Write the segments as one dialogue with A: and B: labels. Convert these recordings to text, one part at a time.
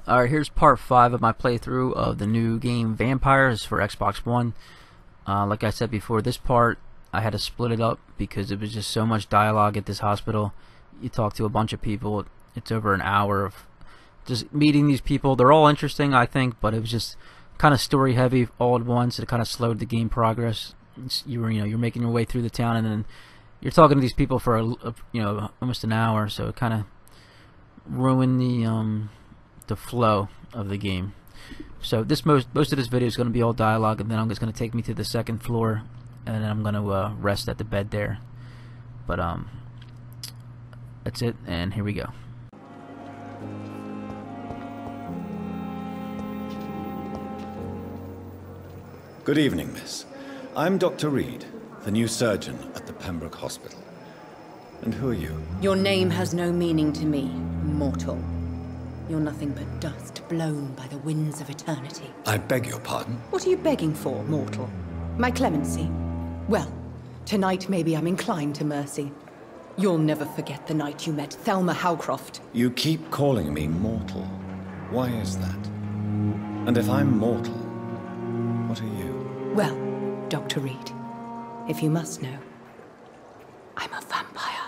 A: Alright, here's part 5 of my playthrough of the new game Vampyrs for Xbox One. Like I said before, this part I had to split it up because it was just so much dialogue at this hospital. You talk to a bunch of people. It's over an hour of just meeting these people. They're all interesting, I think, but it was just kind of story heavy all at once. It kind of slowed the game progress. You're making your way through the town, and then you're talking to these people for almost an hour, so it kind of ruined the flow of the game. So most of this video is going to be all dialogue, and then it's going to take me to the second floor, and then I'm going to rest at the bed there. But that's it, and here we go.
B: Good evening, miss. I'm Dr. Reed, the new surgeon at the Pembroke Hospital. And who are you?
C: Your name has no meaning to me, mortal. You're nothing but dust blown by the winds of eternity.
B: I beg your pardon?
C: What are you begging for, mortal? My clemency? Well, tonight maybe I'm inclined to mercy. You'll never forget the night you met Thelma Howcroft.
B: You keep calling me mortal. Why is that? And if I'm mortal, what are you?
C: Well, Dr. Reed, if you must know, I'm a vampire.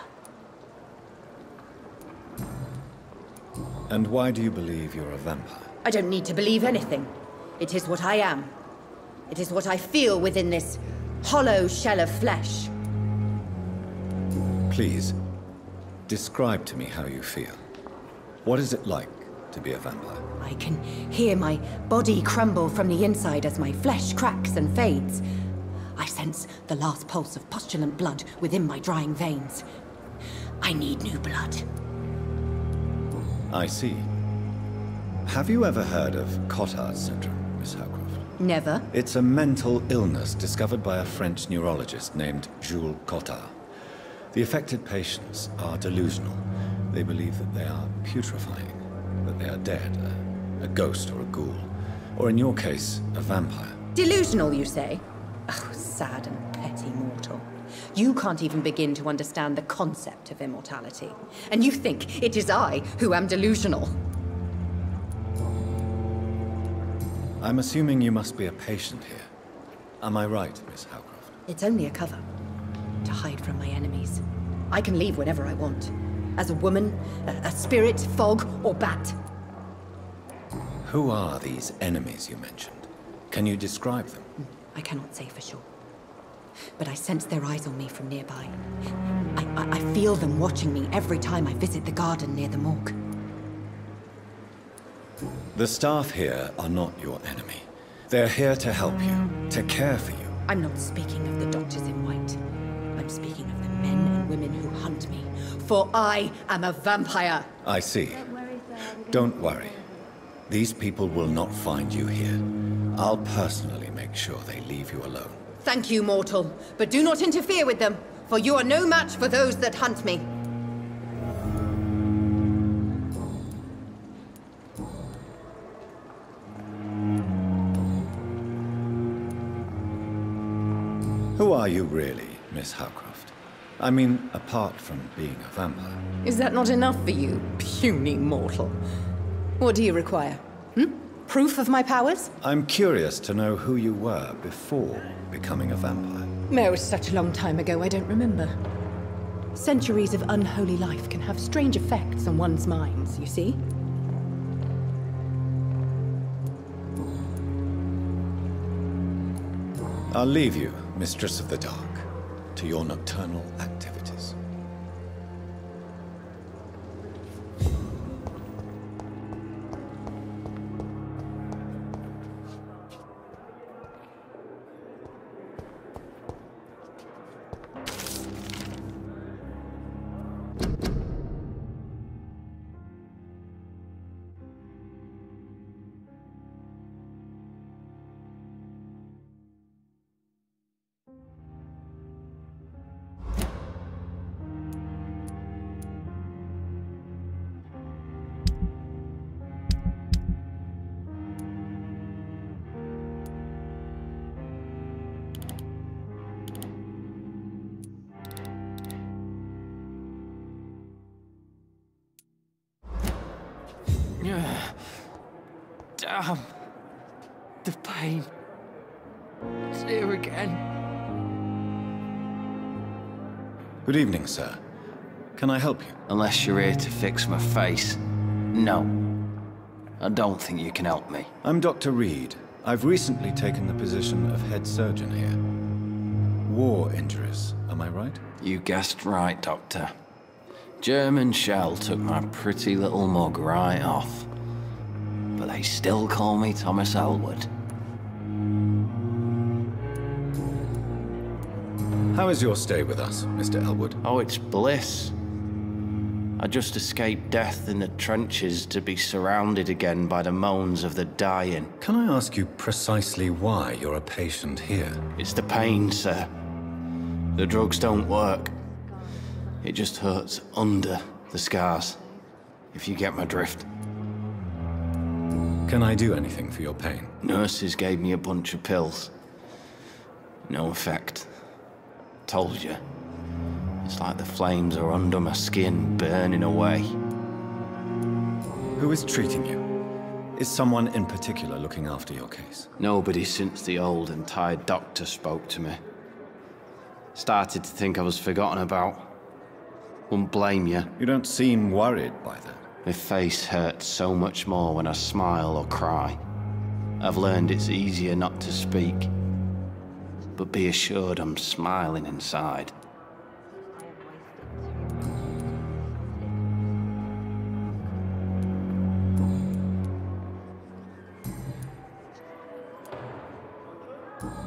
B: And why do you believe you're a vampire?
C: I don't need to believe anything. It is what I am. It is what I feel within this hollow shell of flesh.
B: Please, describe to me how you feel. What is it like to be a vampire?
C: I can hear my body crumble from the inside as my flesh cracks and fades. I sense the last pulse of postulant blood within my drying veins. I need new blood.
B: I see. Have you ever heard of Cotard's syndrome, Miss Howcroft?
C: Never.
B: It's a mental illness discovered by a French neurologist named Jules Cotard. The affected patients are delusional. They believe that they are putrefying, that they are dead, a ghost or a ghoul, or in your case, a vampire.
C: Delusional, you say? Oh, sad and petty mortal. You can't even begin to understand the concept of immortality. And you think it is I who am delusional.
B: I'm assuming you must be a patient here. Am I right, Miss Howcroft?
C: It's only a cover. To hide from my enemies. I can leave whenever I want. As a woman, a spirit, fog, or bat.
B: Who are these enemies you mentioned? Can you describe them?
C: I cannot say for sure. But I sense their eyes on me from nearby. I feel them watching me every time I visit the garden near the morgue.
B: The staff here are not your enemy. They're here to help you, to care for you.
C: I'm not speaking of the doctors in white. I'm speaking of the men and women who hunt me. For I am a vampire.
B: I see. Don't worry. These people will not find you here. I'll personally make sure they leave you alone.
C: Thank you, mortal. But do not interfere with them, for you are no match for those that hunt me.
B: Who are you really, Miss Howcroft? I mean, apart from being a vampire.
C: Is that not enough for you, puny mortal? What do you require? Proof of my powers?
B: I'm curious to know who you were before becoming a vampire.
C: It was such a long time ago, I don't remember. Centuries of unholy life can have strange effects on one's minds, you see?
B: I'll leave you, Mistress of the Dark, to your nocturnal activities.
D: Damn. The pain. It's here again.
B: Good evening, sir. Can I help you?
D: Unless you're here to fix my face. No. I don't think you can help me.
B: I'm Dr. Reed. I've recently taken the position of head surgeon here. War injuries, am I right?
D: You guessed right, Doctor. German shell took my pretty little mug right off. But they still call me Thomas Elwood.
B: How is your stay with us, Mr. Elwood?
D: Oh, it's bliss. I just escaped death in the trenches to be surrounded again by the moans of the dying.
B: Can I ask you precisely why you're a patient here?
D: It's the pain, sir. The drugs don't work. It just hurts under the scars, if you get my drift.
B: Can I do anything for your pain?
D: Nurses gave me a bunch of pills. No effect. Told you. It's like the flames are under my skin, burning away.
B: Who is treating you? Is someone in particular looking after your case?
D: Nobody since the old and tired doctor spoke to me. Started to think I was forgotten about. Wouldn't blame you.
B: You don't seem worried by that.
D: My face hurts so much more when I smile or cry. I've learned it's easier not to speak. But be assured I'm smiling inside.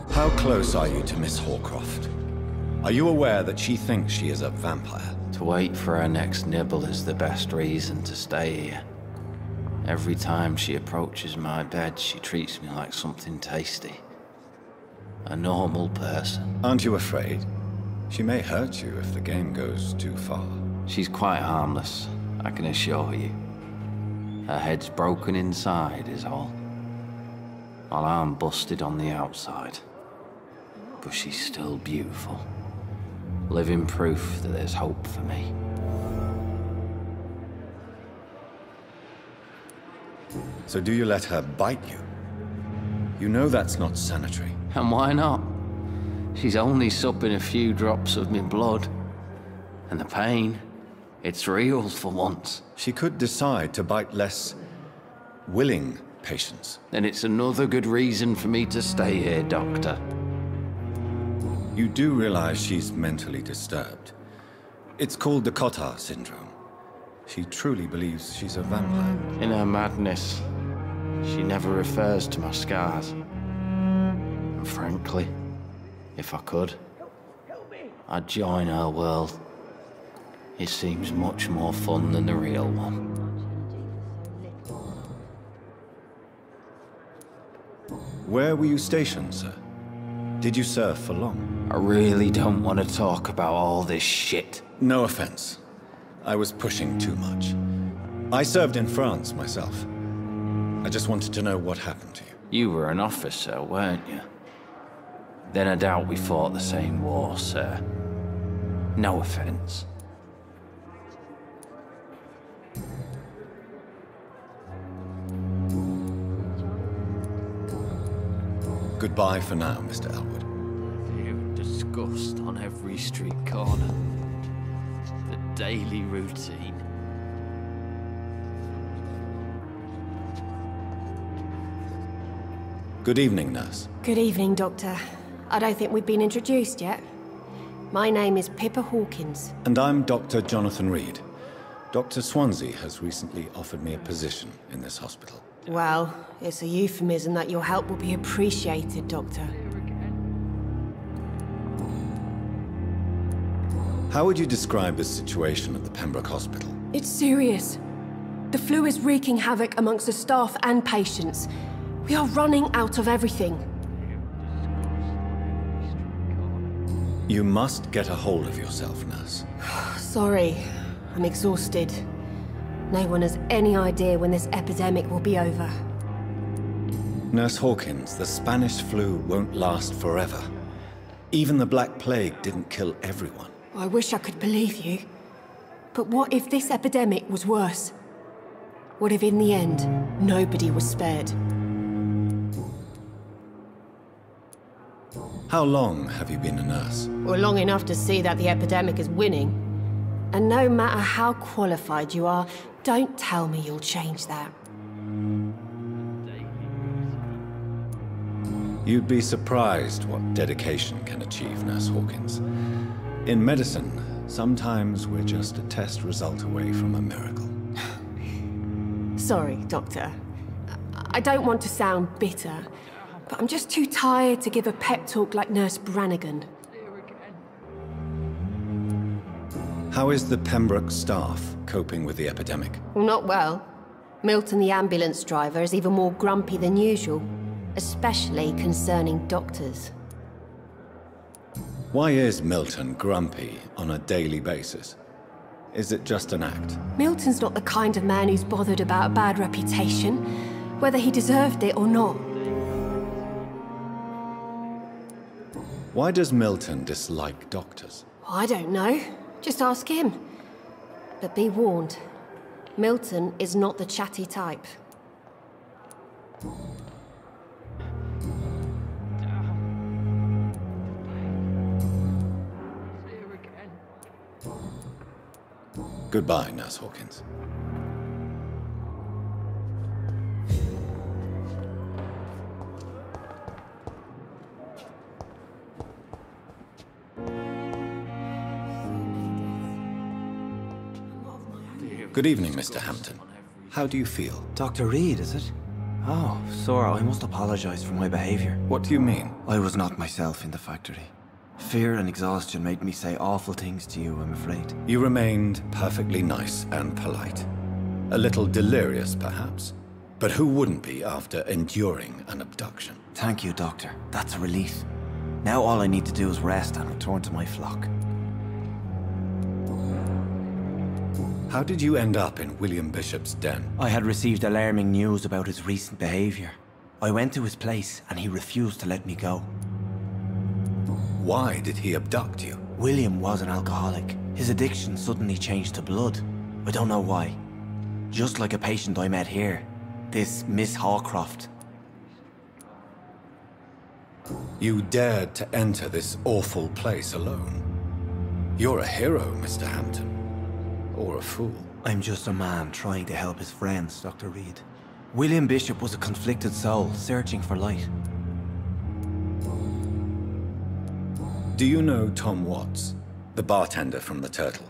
B: How close are you to Miss Horcroft? Are you aware that she thinks she is a vampire?
D: To wait for her next nibble is the best reason to stay here. Every time she approaches my bed, she treats me like something tasty. A normal person.
B: Aren't you afraid? She may hurt you if the game goes too far.
D: She's quite harmless, I can assure you. Her head's broken inside is all. While I'm busted on the outside. But she's still beautiful. Living proof that there's hope for me.
B: So do you let her bite you? You know that's not sanitary.
D: And why not? She's only supping a few drops of me blood. And the pain, it's real for once.
B: She could decide to bite less willing patients.
D: Then it's another good reason for me to stay here, Doctor.
B: You do realize she's mentally disturbed. It's called the Cotard syndrome. She truly believes she's a vampire.
D: In her madness, she never refers to my scars. And frankly, if I could, I'd join her world. It seems much more fun than the real one.
B: Where were you stationed, sir? Did you serve for long?
D: I really don't want to talk about all this shit.
B: No offense. I was pushing too much. I served in France myself. I just wanted to know what happened to you.
D: You were an officer, weren't you? Then I doubt we fought the same war, sir. No offense.
B: Goodbye for now, Mr. Elwood.
D: You disgust on every street corner. The daily routine.
B: Good evening, nurse.
E: Good evening, Doctor. I don't think we've been introduced yet. My name is Pippa Hawkins.
B: And I'm Dr. Jonathan Reed. Dr. Swansea has recently offered me a position in this hospital.
E: Well, it's a euphemism that your help will be appreciated, Doctor.
B: How would you describe the situation at the Pembroke Hospital?
E: It's serious. The flu is wreaking havoc amongst the staff and patients. We are running out of everything.
B: You must get a hold of yourself, nurse.
E: Sorry, I'm exhausted. No one has any idea when this epidemic will be over.
B: Nurse Hawkins, the Spanish flu won't last forever. Even the Black Plague didn't kill everyone.
E: I wish I could believe you. But what if this epidemic was worse? What if in the end, nobody was spared?
B: How long have you been a nurse?
E: Well, long enough to see that the epidemic is winning. And no matter how qualified you are, don't tell me you'll change that.
B: You'd be surprised what dedication can achieve, Nurse Hawkins. In medicine, sometimes we're just a test result away from a miracle.
E: Sorry, Doctor. I don't want to sound bitter, but I'm just too tired to give a pep talk like Nurse Brannigan.
B: How is the Pembroke staff coping with the epidemic?
E: Well, not well. Milton, the ambulance driver, is even more grumpy than usual, especially concerning doctors.
B: Why is Milton grumpy on a daily basis? Is it just an act?
E: Milton's not the kind of man who's bothered about a bad reputation, whether he deserved it or not.
B: Why does Milton dislike doctors?
E: I don't know. Just ask him. But be warned, Milton is not the chatty type.
B: Goodbye, Nurse Hawkins. Good evening, Mr. Hampton. How do you feel?
F: Dr. Reed, is it? Oh, sir, I must apologize for my behavior.
B: What do you mean?
F: I was not myself in the factory. Fear and exhaustion made me say awful things to you, I'm afraid.
B: You remained perfectly nice and polite. A little delirious, perhaps. But who wouldn't be after enduring an abduction?
F: Thank you, Doctor. That's a relief. Now all I need to do is rest and return to my flock.
B: How did you end up in William Bishop's den?
F: I had received alarming news about his recent behavior. I went to his place and he refused to let me go.
B: Why did he abduct you?
F: William was an alcoholic. His addiction suddenly changed to blood. I don't know why. Just like a patient I met here. This Miss Hawcroft.
B: You dared to enter this awful place alone. You're a hero, Mr. Hampton. Or a fool.
F: I'm just a man trying to help his friends, Dr. Reed. William Bishop was a conflicted soul, searching for light.
B: Do you know Tom Watts, the bartender from the Turtle?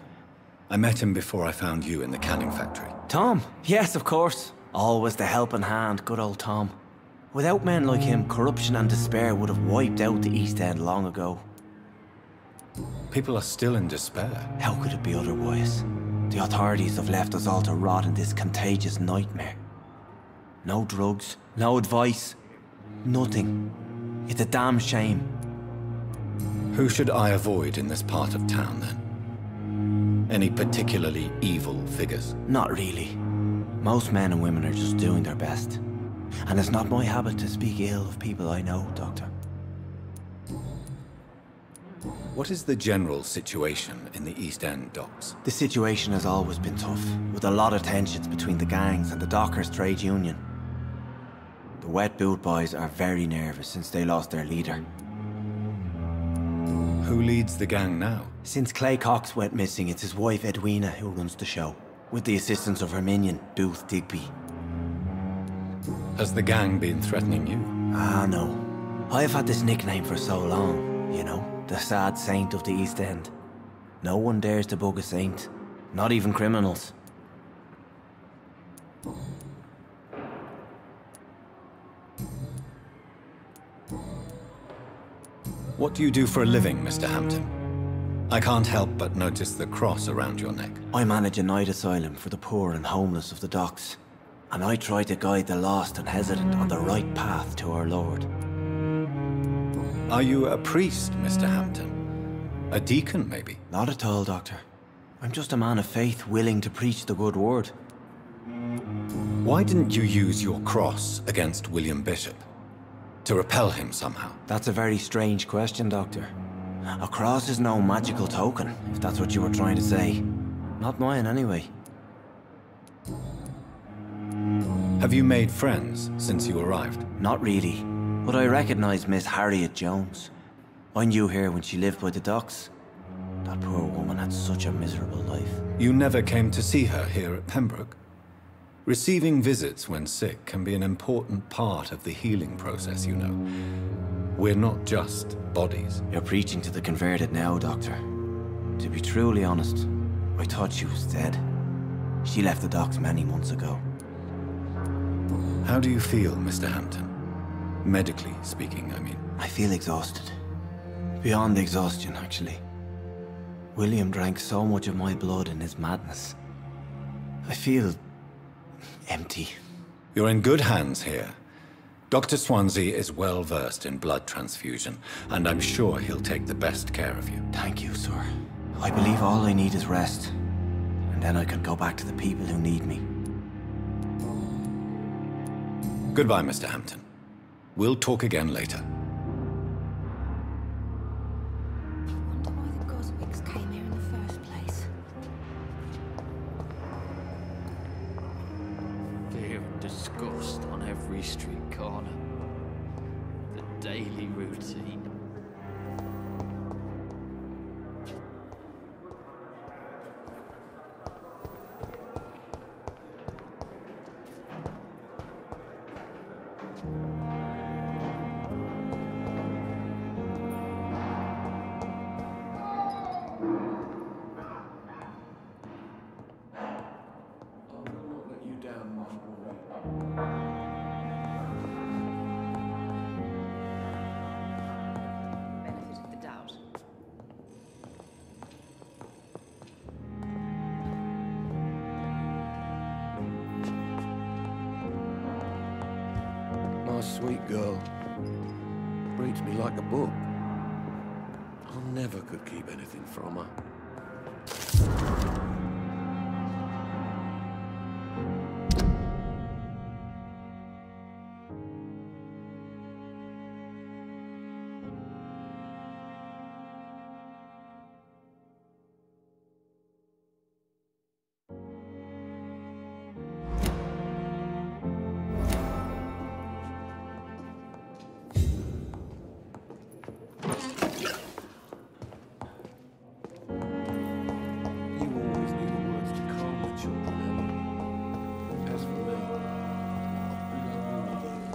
B: I met him before I found you in the canning factory.
F: Tom? Yes, of course. Always the helping hand, good old Tom. Without men like him, corruption and despair would have wiped out the East End long ago.
B: People are still in despair.
F: How could it be otherwise? The authorities have left us all to rot in this contagious nightmare. No drugs, no advice, nothing. It's a damn shame.
B: Who should I avoid in this part of town, then? Any particularly evil figures?
F: Not really. Most men and women are just doing their best. And it's not my habit to speak ill of people I know, Doctor.
B: What is the general situation in the East End docks?
F: The situation has always been tough, with a lot of tensions between the gangs and the Dockers' trade union. The wet boot boys are very nervous since they lost their leader.
B: Who leads the gang now?
F: Since Clay Cox went missing, it's his wife Edwina who runs the show, with the assistance of her minion, Booth Digby.
B: Has the gang been threatening you?
F: Ah, no. I've had this nickname for so long, you know, the sad saint of the East End. No one dares to bug a saint, not even criminals.
B: What do you do for a living, Mr. Hampton? I can't help but notice the cross around your neck.
F: I manage a night asylum for the poor and homeless of the docks, and I try to guide the lost and hesitant on the right path to our Lord.
B: Are you a priest, Mr. Hampton? A deacon, maybe?
F: Not at all, Doctor. I'm just a man of faith willing to preach the good word.
B: Why didn't you use your cross against William Bishop? To repel him somehow?
F: That's a very strange question, Doctor. A cross is no magical token, if that's what you were trying to say. Not mine, anyway.
B: Have you made friends since you arrived?
F: Not really, but I recognize Miss Harriet Jones. I knew her when she lived by the docks. That poor woman had such a miserable life.
B: You never came to see her here at Pembroke? Receiving visits when sick can be an important part of the healing process, you know. We're not just bodies.
F: You're preaching to the converted now, Doctor. To be truly honest, I thought she was dead. She left the docks many months ago.
B: How do you feel, Mr. Hampton? Medically speaking, I mean.
F: I feel exhausted. Beyond exhaustion, actually. William drank so much of my blood in his madness. I feel empty.
B: You're in good hands here. Dr. Swansea is well versed in blood transfusion, and I'm sure he'll take the best care of you.
F: Thank you, sir. I believe all I need is rest. And then I can go back to the people who need me.
B: Goodbye, Mr. Hampton. We'll talk again later.
E: I wonder why the Goswicks came here in the first place.
G: Fear and disgust on every street corner. The daily routine.
C: Benefit of the doubt.
H: My sweet girl. Reads me like a book. I never could keep anything from her. You always knew the words to calm the children, Ellen. As for me, we love all of you.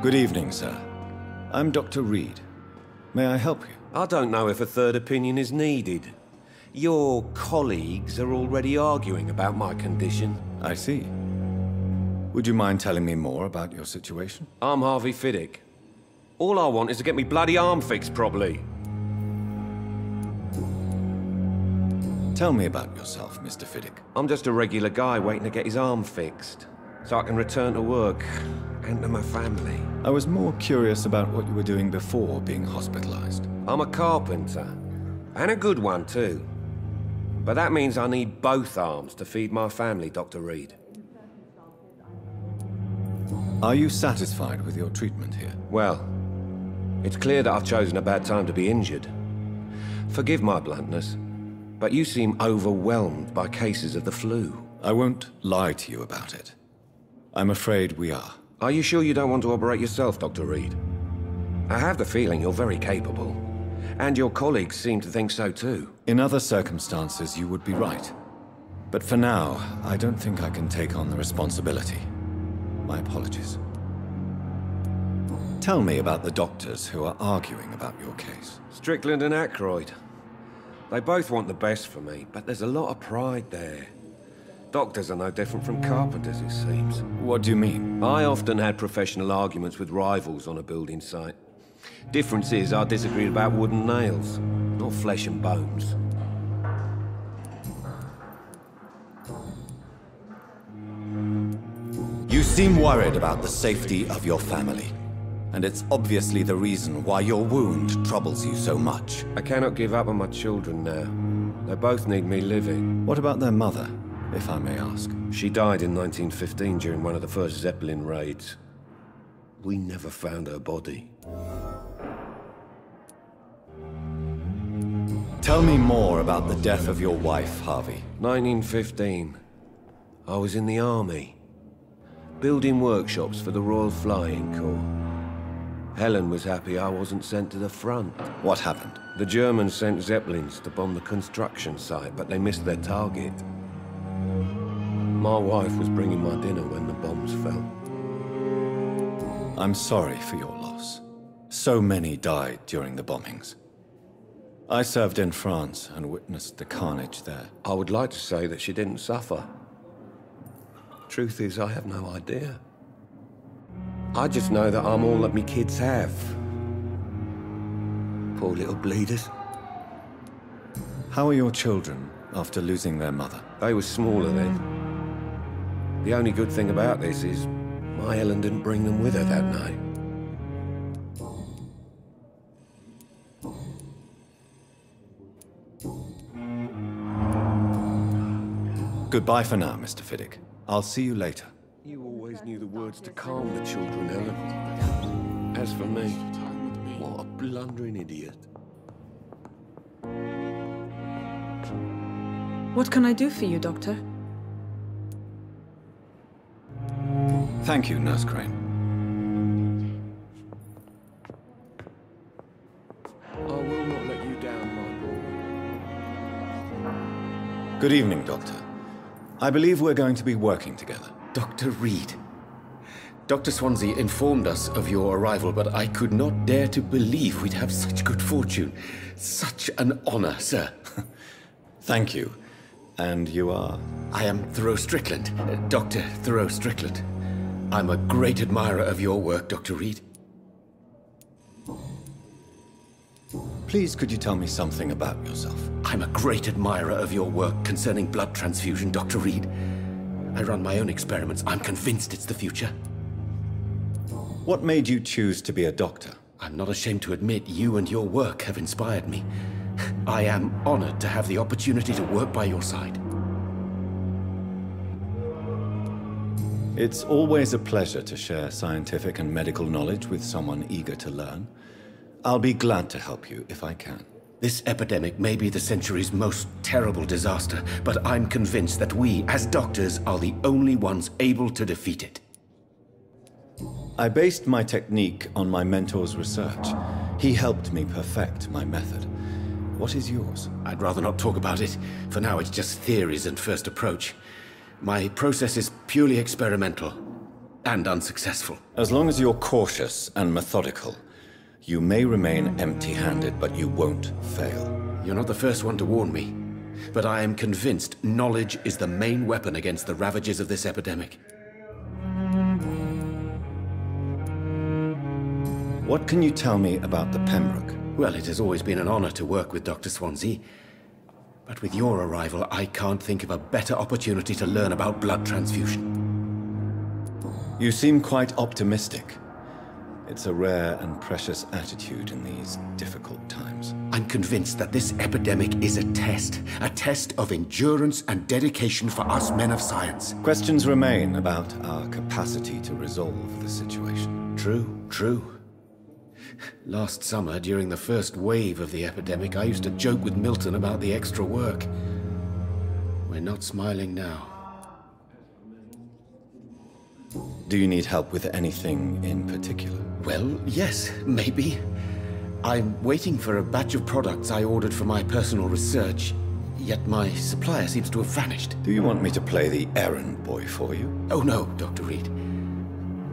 B: Good evening, sir. I'm Dr. Reed. May I help you?
H: I don't know if a third opinion is needed. Your colleagues are already arguing about my condition.
B: I see. Would you mind telling me more about your situation?
H: I'm Harvey Fiddick. All I want is to get me bloody arm fixed properly.
B: Tell me about yourself, Mr. Fiddick.
H: I'm just a regular guy waiting to get his arm fixed, so I can return to work and to my family.
B: I was more curious about what you were doing before being hospitalized.
H: I'm a carpenter, and a good one too. But that means I need both arms to feed my family, Dr. Reed.
B: Are you satisfied with your treatment here?
H: Well, it's clear that I've chosen a bad time to be injured. Forgive my bluntness, but you seem overwhelmed by cases of the flu.
B: I won't lie to you about it. I'm afraid we are.
H: Are you sure you don't want to operate yourself, Dr. Reed? I have the feeling you're very capable, and your colleagues seem to think so too.
B: In other circumstances, you would be right. But for now, I don't think I can take on the responsibility. My apologies. Tell me about the doctors who are arguing about your case.
H: Strickland and Aykroyd. They both want the best for me, but there's a lot of pride there. Doctors are no different from carpenters, it seems.
B: What do you mean?
H: I often had professional arguments with rivals on a building site. Difference is, I disagreed about wooden nails, not flesh and bones.
B: You seem worried about the safety of your family. And it's obviously the reason why your wound troubles you so much.
H: I cannot give up on my children now. They both need me living.
B: What about their mother, if I may ask?
H: She died in 1915 during one of the first Zeppelin raids. We never found her body.
B: Tell me more about the death of your wife, Harvey.
H: 1915. I was in the army, building workshops for the Royal Flying Corps. Helen was happy I wasn't sent to the front.
B: What happened?
H: The Germans sent Zeppelins to bomb the construction site, but they missed their target. My wife was bringing my dinner when the bombs fell.
B: I'm sorry for your loss. So many died during the bombings. I served in France and witnessed the carnage there.
H: I would like to say that she didn't suffer. Truth is, I have no idea. I just know that I'm all that me kids have. Poor little bleeders.
B: How are your children after losing their mother?
H: They were smaller then. The only good thing about this is my Helen didn't bring them with her that night.
B: Goodbye for now, Mr. Fiddick. I'll see you later.
H: You always knew the words to calm the children, Helen. As for me, what a blundering idiot.
I: What can I do for you, Doctor?
B: Thank you, Nurse Crane.
H: I will not let you down, my boy.
B: Good evening, Doctor. I believe we're going to be working together.
J: Dr. Reed. Dr. Swansea informed us of your arrival, but I could not dare to believe we'd have such good fortune. Such an honor, sir.
B: Thank you. And you are?
J: I am Thoreau Strickland, Dr. Thoreau Strickland. I'm a great admirer of your work, Dr. Reed.
B: Please, could you tell me something about yourself?
J: I'm a great admirer of your work concerning blood transfusion, Dr. Reed. I run my own experiments. I'm convinced it's the future.
B: What made you choose to be a doctor?
J: I'm not ashamed to admit you and your work have inspired me. I am honored to have the opportunity to work by your side.
B: It's always a pleasure to share scientific and medical knowledge with someone eager to learn. I'll be glad to help you if I can.
J: This epidemic may be the century's most terrible disaster, but I'm convinced that we, as doctors, are the only ones able to defeat it.
B: I based my technique on my mentor's research. He helped me perfect my method. What is yours?
J: I'd rather not talk about it. For now, it's just theories and first approach. My process is purely experimental and unsuccessful.
B: As long as you're cautious and methodical, you may remain empty-handed, but you won't fail.
J: You're not the first one to warn me, but I am convinced knowledge is the main weapon against the ravages of this epidemic.
B: What can you tell me about the Pembroke?
J: Well, it has always been an honor to work with Dr. Swansea. But with your arrival, I can't think of a better opportunity to learn about blood transfusion.
B: You seem quite optimistic. It's a rare and precious attitude in these difficult times.
J: I'm convinced that this epidemic is a test of endurance and dedication for us men of science.
B: Questions remain about our capacity to resolve the situation.
J: True. Last summer, during the first wave of the epidemic, I used to joke with Milton about the extra work. We're not smiling now.
B: Do you need help with anything in particular?
J: Well, yes, maybe. I'm waiting for a batch of products I ordered for my personal research, yet my supplier seems to have vanished.
B: Do you want me to play the errand boy for you?
J: Oh no, Dr. Reed.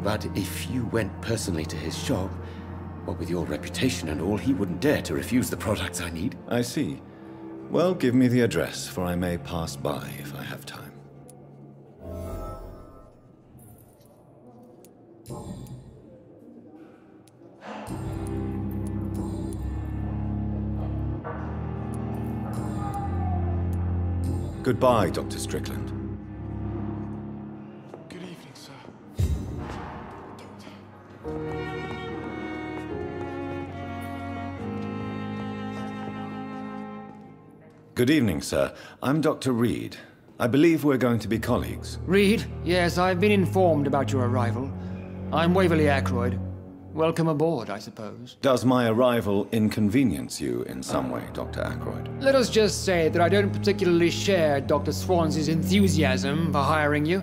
J: But if you went personally to his shop, what with your reputation and all, he wouldn't dare to refuse the products I need.
B: I see. Well, give me the address, for I may pass by if I have time. Goodbye, Dr. Strickland.
K: Good evening, sir.
B: Good evening, sir. I'm Dr. Reed. I believe we're going to be colleagues.
K: Reed? Yes, I've been informed about your arrival. I'm Waverly Ackroyd. Welcome aboard, I suppose.
B: Does my arrival inconvenience you in some way, Dr. Ackroyd?
K: Let us just say that I don't particularly share Dr. Swansea's enthusiasm for hiring you.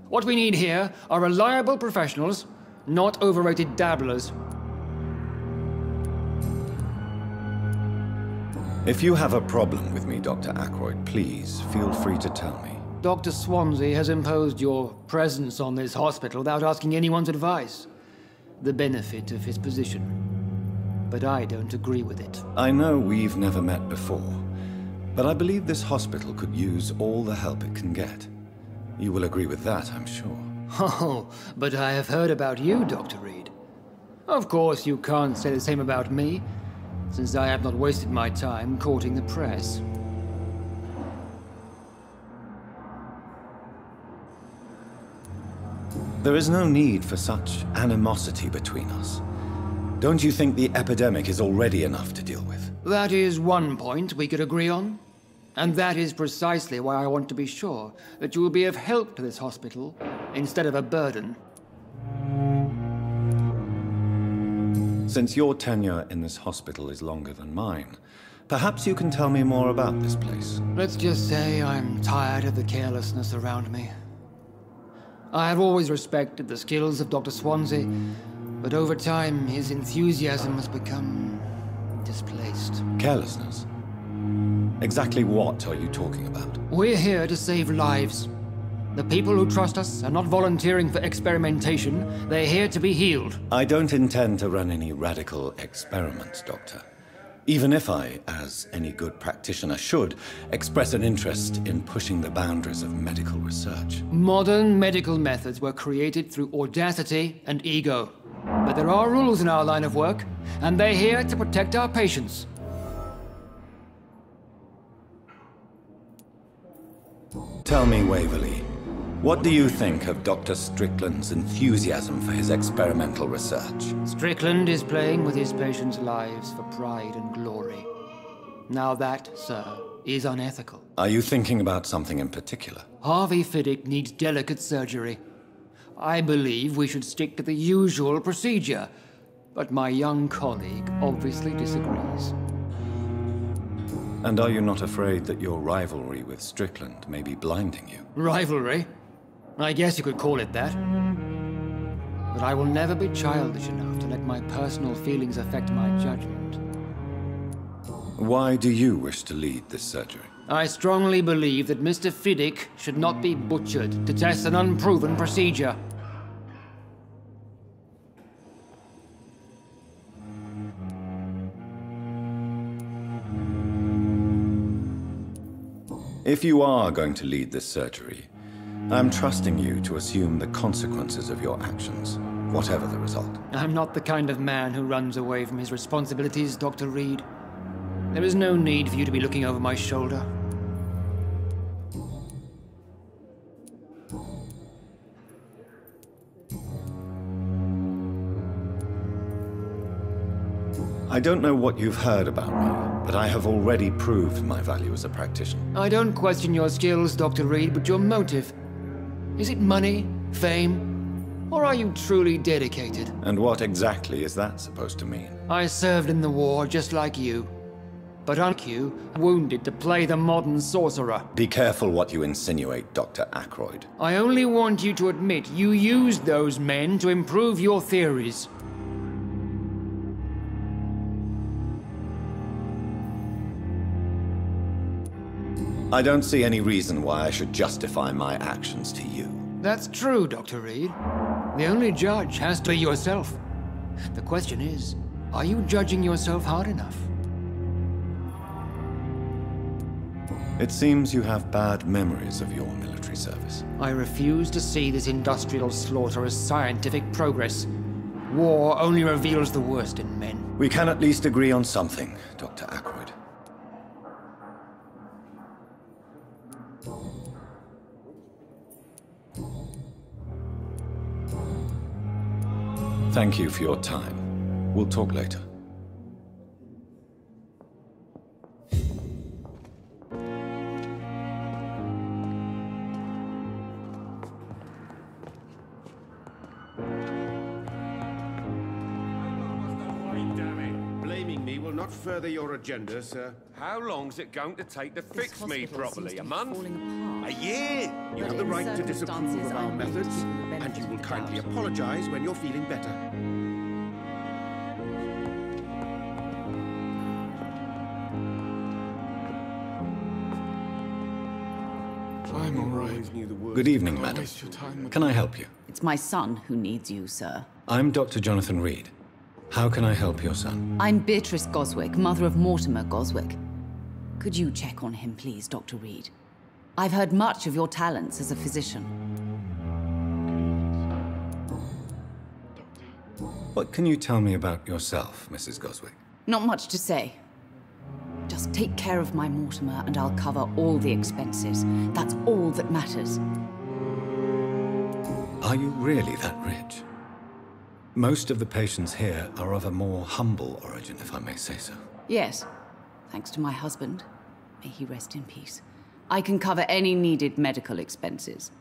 K: What we need here are reliable professionals, not overrated dabblers.
B: If you have a problem with me, Dr. Ackroyd, please feel free to tell me.
K: Dr. Swansea has imposed your presence on this hospital without asking anyone's advice. The benefit of his position. But I don't agree with it.
B: I know we've never met before, but I believe this hospital could use all the help it can get. You will agree with that, I'm sure.
K: Oh, but I have heard about you, Dr. Reed. Of course, you can't say the same about me, since I have not wasted my time courting the press.
B: There is no need for such animosity between us. Don't you think the epidemic is already enough to deal with?
K: That is one point we could agree on. And that is precisely why I want to be sure that you will be of help to this hospital, instead of a burden.
B: Since your tenure in this hospital is longer than mine, perhaps you can tell me more about this place.
K: Let's just say I'm tired of the carelessness around me. I have always respected the skills of Dr. Swansea, but over time his enthusiasm has become displaced.
B: Carelessness? Exactly what are you talking about?
K: We're here to save lives. The people who trust us are not volunteering for experimentation. They're here to be healed.
B: I don't intend to run any radical experiments, Doctor. Even if I, as any good practitioner should, express an interest in pushing the boundaries of medical research.
K: Modern medical methods were created through audacity and ego. But there are rules in our line of work, and they're here to protect our patients.
B: Tell me, Waverly, what do you think of Dr. Strickland's enthusiasm for his experimental research?
K: Strickland is playing with his patients' lives for pride and glory. Now that, sir, is unethical.
B: Are you thinking about something in particular?
K: Harvey Fiddick needs delicate surgery. I believe we should stick to the usual procedure, but my young colleague obviously disagrees.
B: And are you not afraid that your rivalry with Strickland may be blinding you?
K: Rivalry? I guess you could call it that. But I will never be childish enough to let my personal feelings affect my judgment.
B: Why do you wish to lead this surgery?
K: I strongly believe that Mr. Fiddick should not be butchered to test an unproven procedure.
B: If you are going to lead this surgery, I'm trusting you to assume the consequences of your actions, whatever the result.
K: I'm not the kind of man who runs away from his responsibilities, Dr. Reed. There is no need for you to be looking over my shoulder.
B: I don't know what you've heard about me, but I have already proved my value as a practitioner.
K: I don't question your skills, Dr. Reed, but your motive. Is it money, fame, or are you truly dedicated?
B: And what exactly is that supposed to mean?
K: I served in the war just like you. But unlike you, wounded to play the modern sorcerer.
B: Be careful what you insinuate, Dr. Ackroyd.
K: I only want you to admit you used those men to improve your theories.
B: I don't see any reason why I should justify my actions to you.
K: That's true, Dr. Reed. The only judge has to be yourself. The question is, are you judging yourself hard enough?
B: It seems you have bad memories of your military service.
K: I refuse to see this industrial slaughter as scientific progress. War only reveals the worst in men.
B: We can at least agree on something, Dr. Ackroyd. Thank you for your time. We'll talk later.
H: not further your agenda, sir. How long's it going to take to fix me properly? A month? A year? You have the right to disapprove of our methods, and you will kindly apologize when you're feeling better.
L: I'm all right.
B: Good evening, madam. Can I help you?
M: It's my son who needs you, sir.
B: I'm Dr. Jonathan Reed. How can I help your son?
M: I'm Beatrice Goswick, mother of Mortimer Goswick. Could you check on him, please, Dr. Reed? I've heard much of your talents as a physician.
B: What can you tell me about yourself, Mrs. Goswick?
M: Not much to say. Just take care of my Mortimer and I'll cover all the expenses. That's all that matters.
B: Are you really that rich? Most of the patients here are of a more humble origin, if I may say so.
M: Yes, thanks to my husband. May he rest in peace. I can cover any needed medical expenses.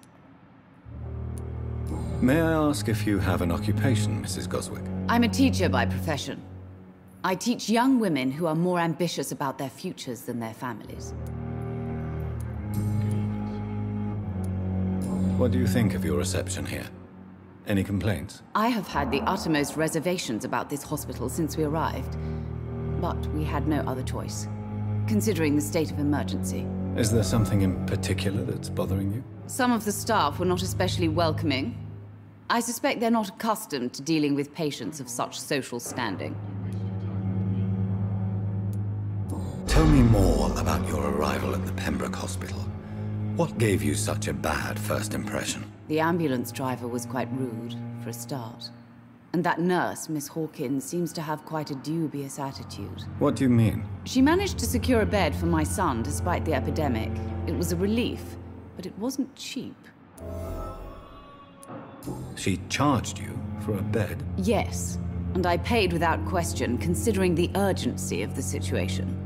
B: May I ask if you have an occupation, Mrs. Goswick?
M: I'm a teacher by profession. I teach young women who are more ambitious about their futures than their families.
B: What do you think of your reception here? Any complaints?
M: I have had the uttermost reservations about this hospital since we arrived. But we had no other choice, considering the state of emergency.
B: Is there something in particular that's bothering you?
M: Some of the staff were not especially welcoming. I suspect they're not accustomed to dealing with patients of such social standing.
B: Tell me more about your arrival at the Pembroke Hospital. What gave you such a bad first impression?
M: The ambulance driver was quite rude, for a start. And that nurse, Miss Hawkins, seems to have quite a dubious attitude.
B: What do you mean?
M: She managed to secure a bed for my son despite the epidemic. It was a relief, but it wasn't cheap.
B: She charged you for a bed?
M: Yes, and I paid without question, considering the urgency of the situation.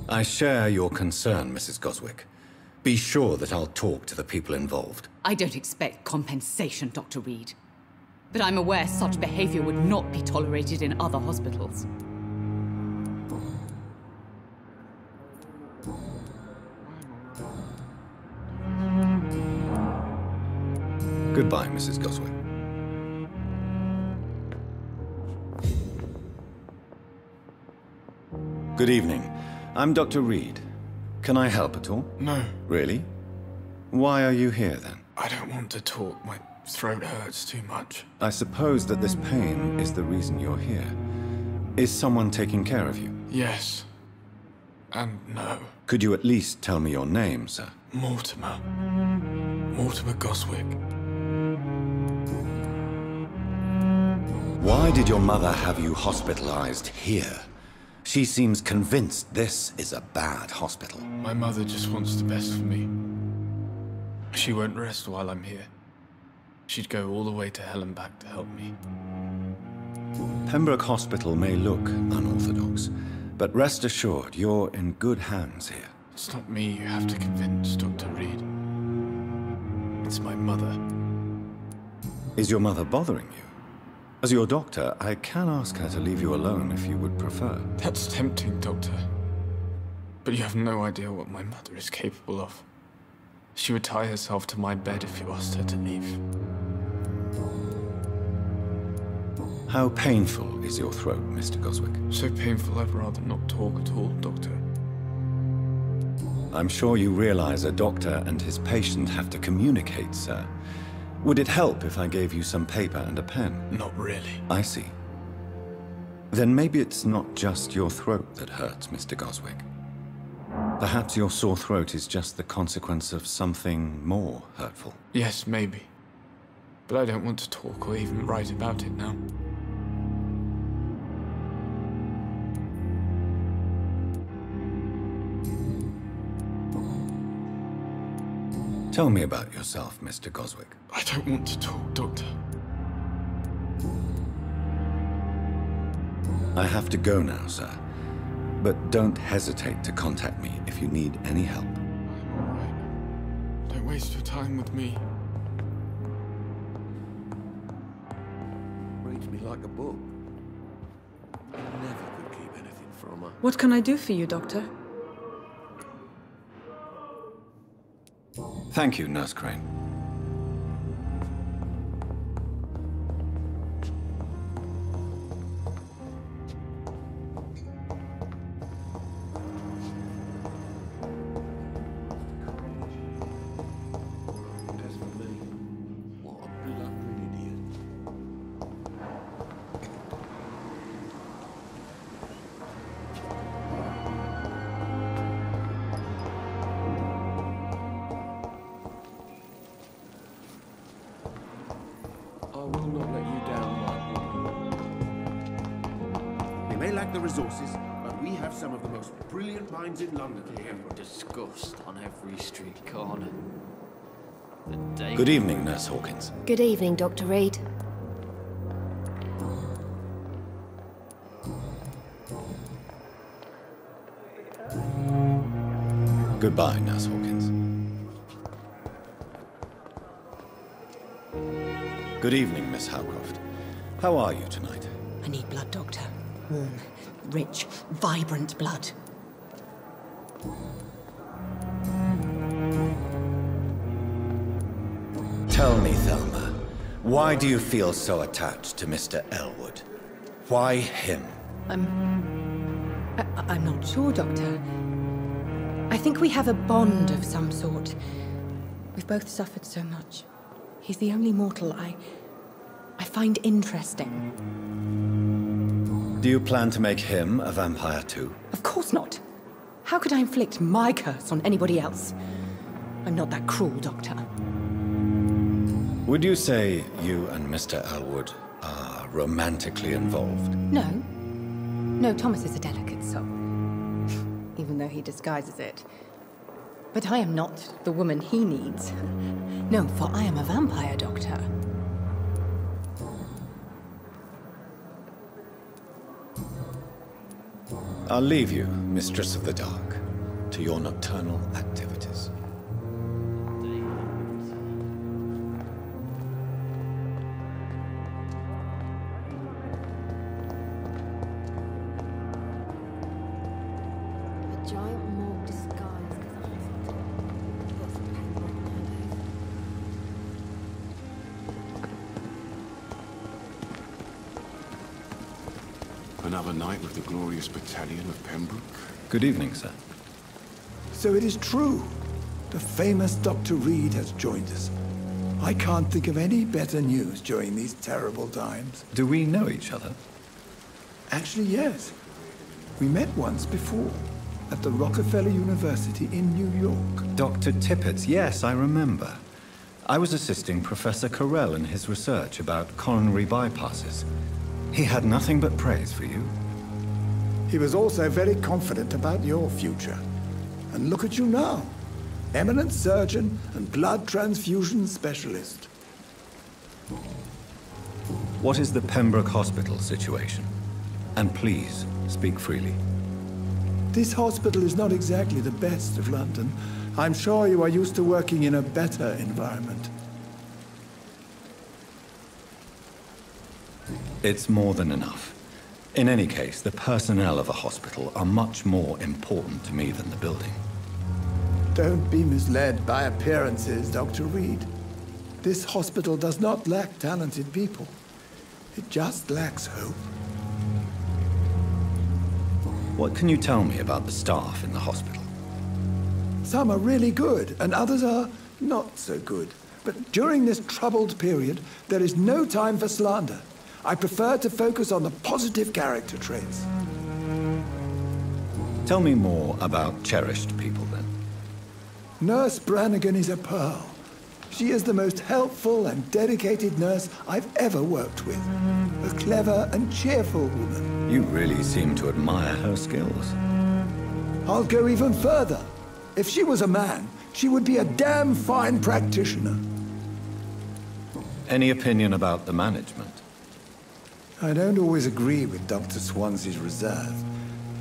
B: I share your concern, Mrs. Goswick. Be sure that I'll talk to the people involved.
M: I don't expect compensation, Dr. Reed. But I'm aware such behavior would not be tolerated in other hospitals.
B: Goodbye, Mrs. Goswick. Good evening. I'm Dr. Reed. Can I help at all?
L: No.
B: Really? Why are you here, then?
L: I don't want to talk. My throat hurts too much.
B: I suppose that this pain is the reason you're here. Is someone taking care of you?
L: Yes. And no.
B: Could you at least tell me your name, sir?
L: Mortimer. Mortimer Goswick.
B: Why did your mother have you hospitalized here? She seems convinced this is a bad hospital.
L: My mother just wants the best for me. She won't rest while I'm here. She'd go all the way to hell and back to help me.
B: Pembroke Hospital may look unorthodox, but rest assured you're in good hands here.
L: It's not me you have to convince, Dr. Reed. It's my mother.
B: Is your mother bothering you? As your doctor, I can ask her to leave you alone if you would prefer.
L: That's tempting, Doctor. But you have no idea what my mother is capable of. She would tie herself to my bed if you asked her to leave.
B: How painful is your throat, Mr. Goswick?
L: So painful I'd rather not talk at all, Doctor.
B: I'm sure you realize a doctor and his patient have to communicate, sir. Would it help if I gave you some paper and a pen?
L: Not really.
B: I see. Then maybe it's not just your throat that hurts, Mr. Goswick. Perhaps your sore throat is just the consequence of something more hurtful.
L: Yes, maybe. But I don't want to talk or even write about it now.
B: Tell me about yourself, Mr. Goswick.
L: I don't want to talk, Doctor.
B: I have to go now, sir. But don't hesitate to contact me if you need any help.
L: I'm all right. Don't waste your time with me.
H: Reads me like a book. Never could
G: from her.
I: What can I do for you, Doctor?
B: Thank you, Nurse Crane.
H: The resources, but we have some of the most brilliant minds in London here.
G: Disgust on every street corner.
B: Good evening, Nurse Hawkins.
E: Good evening, Dr. Reed.
B: Goodbye, Nurse Hawkins. Good evening, Miss Howcroft. How are you tonight?
C: I need blood, Doctor. Warm, rich, vibrant blood.
B: Tell me, Thelma, why do you feel so attached to Mr. Elwood? Why him?
C: I'm not sure, Doctor. I think we have a bond of some sort. We've both suffered so much. He's the only mortal I find interesting.
B: Do you plan to make him a vampire too?
C: Of course not. How could I inflict my curse on anybody else? I'm not that cruel, Doctor.
B: Would you say you and Mr. Elwood are romantically involved?
C: No. No, Thomas is a delicate soul. Even though he disguises it. But I am not the woman he needs. No, for I am a vampire, Doctor.
B: I'll leave you, Mistress of the Dark, to your nocturnal activities.
E: A giant morgue disguised as a hospital. What's Pembroke nowadays?
N: Another night with the glorious battalion of Pembroke.
B: Good evening, sir.
O: So it is true. The famous Dr. Reed has joined us. I can't think of any better news during these terrible times.
B: Do we know each other?
O: Actually, yes. We met once before, at the Rockefeller University in New York.
B: Dr. Tippett, yes, I remember. I was assisting Professor Carell in his research about coronary bypasses. He had nothing but praise for you.
O: He was also very confident about your future. And look at you now. Eminent surgeon and blood transfusion specialist.
B: What is the Pembroke Hospital situation? And please, speak freely.
O: This hospital is not exactly the best of London. I'm sure you are used to working in a better environment.
B: It's more than enough. In any case, the personnel of a hospital are much more important to me than the building.
O: Don't be misled by appearances, Dr. Reed. This hospital does not lack talented people. It just lacks hope.
B: What can you tell me about the staff in the hospital?
O: Some are really good, and others are not so good. But during this troubled period, there is no time for slander. I prefer to focus on the positive character traits.
B: Tell me more about cherished people, then.
O: Nurse Brannigan is a pearl. She is the most helpful and dedicated nurse I've ever worked with. A clever and cheerful woman.
B: You really seem to admire her skills.
O: I'll go even further. If she was a man, she would be a damn fine practitioner.
B: Any opinion about the management?
O: I don't always agree with Dr. Swansea's reserve,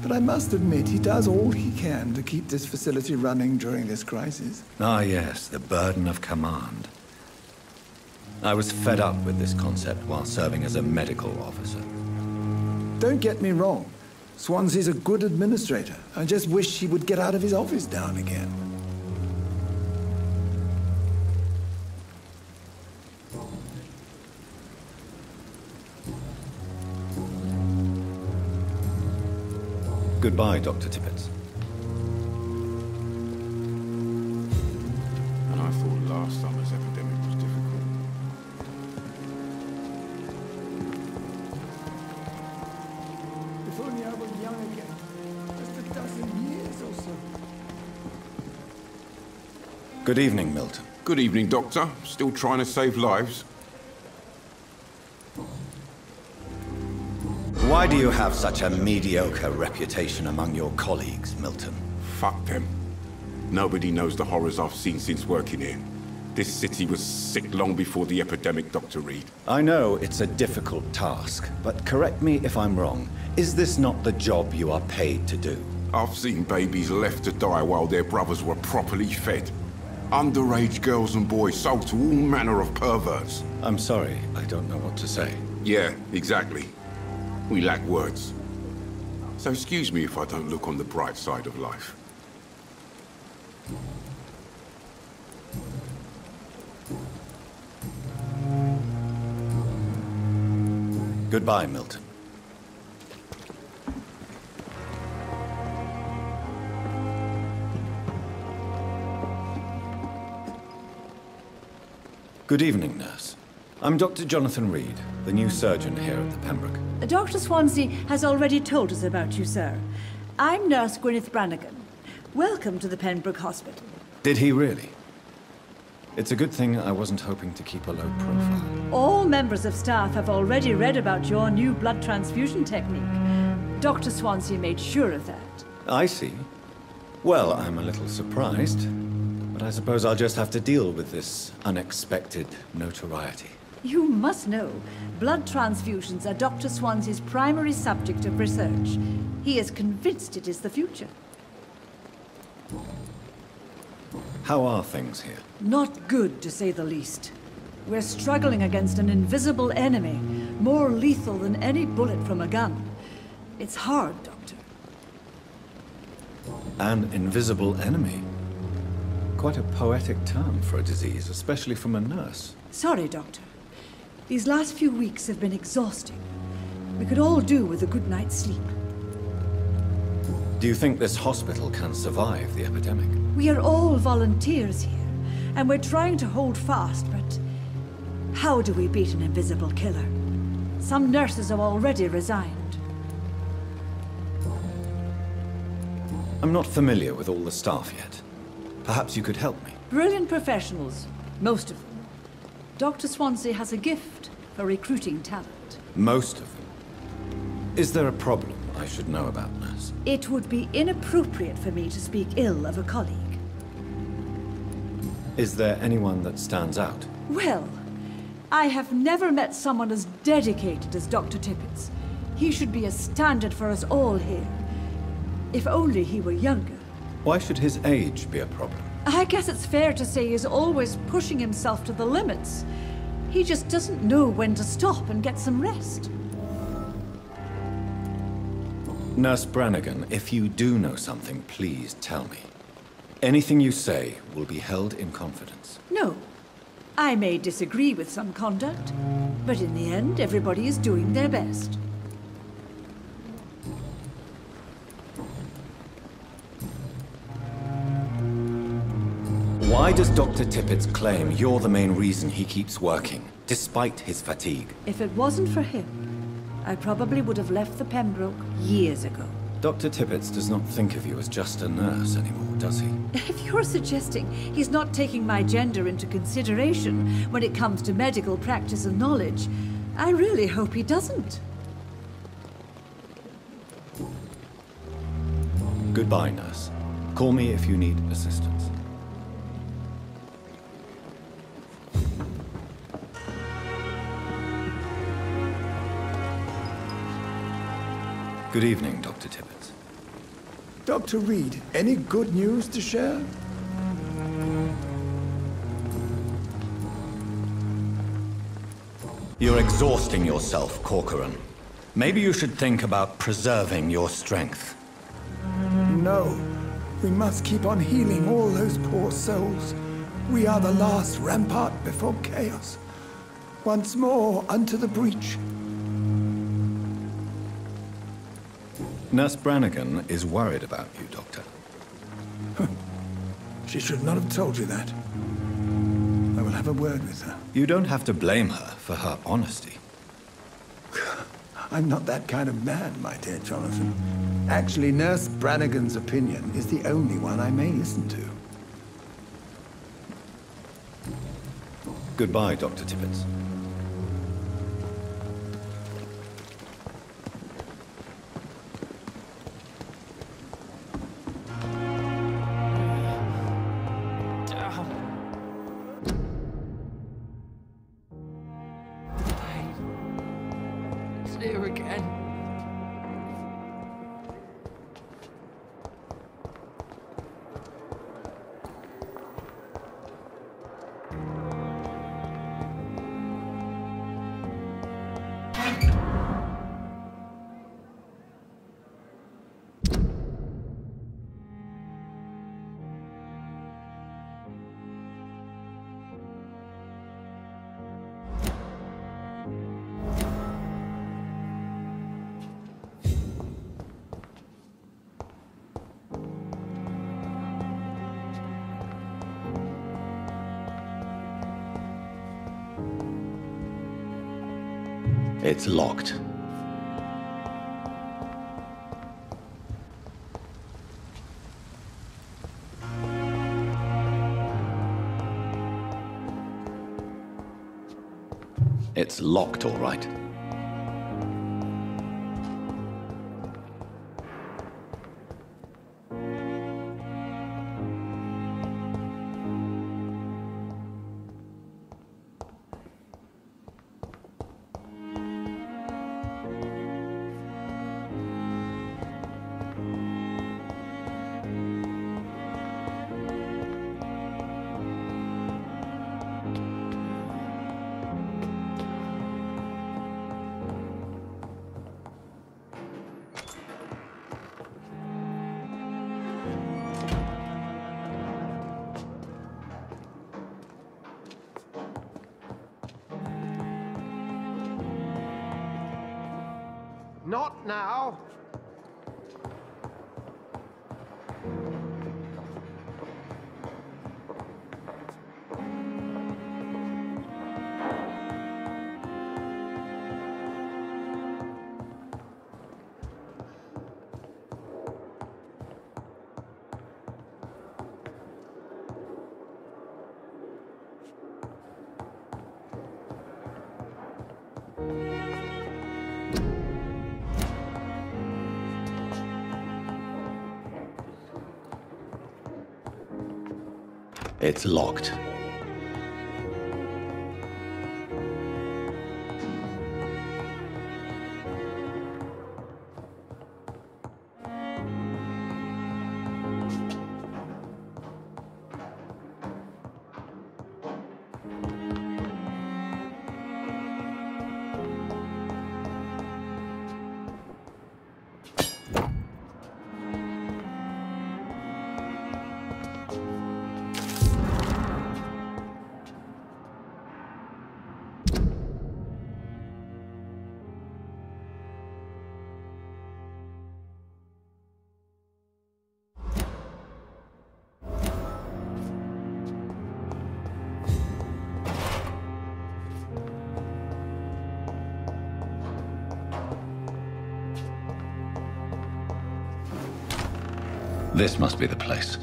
O: but I must admit he does all he can to keep this facility running during this crisis.
B: Ah, yes, the burden of command. I was fed up with this concept while serving as a medical officer.
O: Don't get me wrong. Swansea's a good administrator. I just wish he would get out of his office now and again.
B: Goodbye, Dr. Tippett.
N: And I thought last summer's epidemic was difficult.
O: If only I were young again. Just a dozen years or so.
B: Good evening, Milton.
N: Good evening, Doctor. Still trying to save lives?
B: Why do you have such a mediocre reputation among your colleagues, Milton?
N: Fuck them. Nobody knows the horrors I've seen since working here. This city was sick long before the epidemic, Dr. Reed.
B: I know it's a difficult task, but correct me if I'm wrong. Is this not the job you are paid to do?
N: I've seen babies left to die while their brothers were properly fed. Underage girls and boys sold to all manner of perverts.
B: I'm sorry, I don't know what to say.
N: Yeah, exactly. We lack words. So excuse me if I don't look on the bright side of life.
B: Goodbye, Milton. Good evening, nurse. I'm Dr. Jonathan Reed, the new surgeon here at the Pembroke.
P: Dr. Swansea has already told us about you, sir. I'm Nurse Gwyneth Brannigan. Welcome to the Pembroke Hospital.
B: Did he really? It's a good thing I wasn't hoping to keep a low profile.
P: All members of staff have already read about your new blood transfusion technique. Dr. Swansea made sure of that.
B: I see. Well, I'm a little surprised, but I suppose I'll just have to deal with this unexpected notoriety.
P: You must know, blood transfusions are Dr. Swansea's primary subject of research. He is convinced it is the future.
B: How are things here?
P: Not good, to say the least. We're struggling against an invisible enemy, more lethal than any bullet from a gun. It's hard, Doctor.
B: An invisible enemy? Quite a poetic term for a disease, especially from a nurse.
P: Sorry, Doctor. These last few weeks have been exhausting. We could all do with a good night's sleep.
B: Do you think this hospital can survive the epidemic?
P: We are all volunteers here, and we're trying to hold fast, but how do we beat an invisible killer? Some nurses have already resigned.
B: I'm not familiar with all the staff yet. Perhaps you could help me.
P: Brilliant professionals, most of them. Dr. Swansea has a gift for recruiting talent.
B: Most of them? Is there a problem I should know about, nurse?
P: It would be inappropriate for me to speak ill of a colleague.
B: Is there anyone that stands out?
P: Well, I have never met someone as dedicated as Dr. Tippett's. He should be a standard for us all here. If only he were younger.
B: Why should his age be a problem?
P: I guess it's fair to say he's always pushing himself to the limits. He just doesn't know when to stop and get some rest.
B: Nurse Brannigan, if you do know something, please tell me. Anything you say will be held in confidence.
P: No. I may disagree with some conduct, but in the end, everybody is doing their best.
B: Why does Dr. Tippett claim you're the main reason he keeps working, despite his fatigue?
P: If it wasn't for him, I probably would have left the Pembroke years ago.
B: Dr. Tippett does not think of you as just a nurse anymore, does he?
P: If you're suggesting he's not taking my gender into consideration when it comes to medical practice and knowledge, I really hope he doesn't.
B: Goodbye, nurse. Call me if you need assistance. Good evening, Dr. Tippett.
O: Dr. Reed, any good news to share?
B: You're exhausting yourself, Corcoran. Maybe you should think about preserving your strength.
O: No. We must keep on healing all those poor souls. We are the last rampart before chaos. Once more unto the breach.
B: Nurse Brannigan is worried about you, Doctor.
O: She should not have told you that. I will have a word with her.
B: You don't have to blame her for her honesty.
O: I'm not that kind of man, my dear Jonathan. Actually, Nurse Brannigan's opinion is the only one I may listen to.
B: Goodbye, Dr. Tippett.
G: Here again.
B: It's locked. It's locked, all right.
H: Not now.
B: It's locked. This must be the place.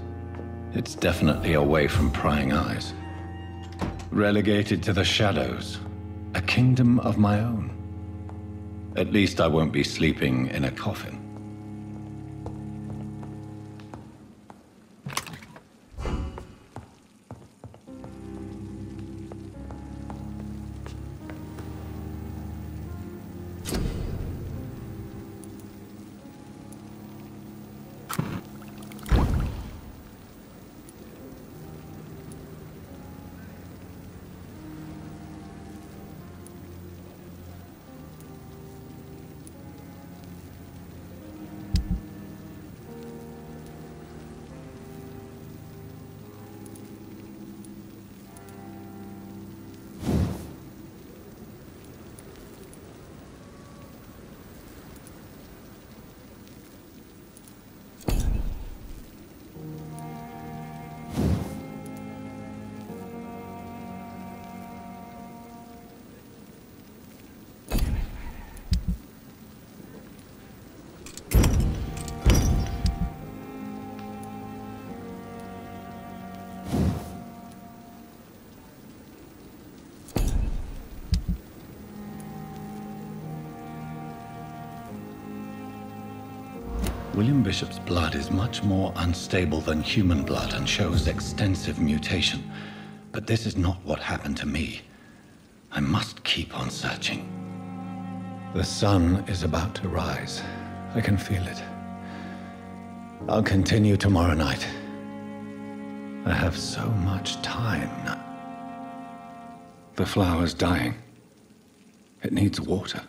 B: It's definitely away from prying eyes. Relegated to the shadows. A kingdom of my own. At least I won't be sleeping in a coffin. William Bishop's blood is much more unstable than human blood and shows extensive mutation. But this is not what happened to me. I must keep on searching. The sun is about to rise. I can feel it. I'll continue tomorrow night. I have so much time now. The flower's dying. It needs water.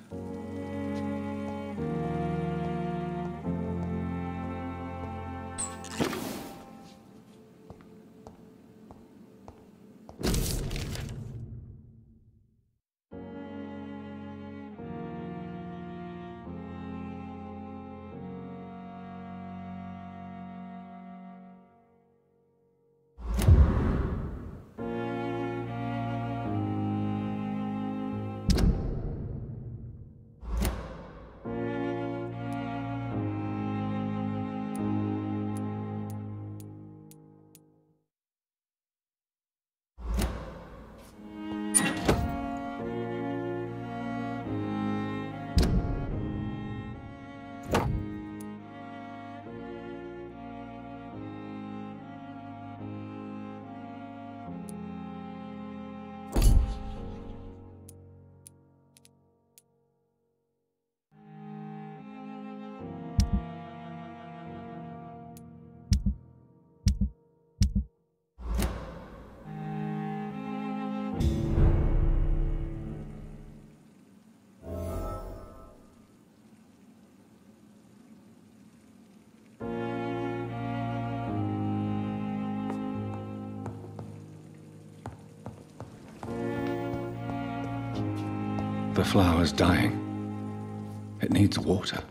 B: The flower's dying. It needs water.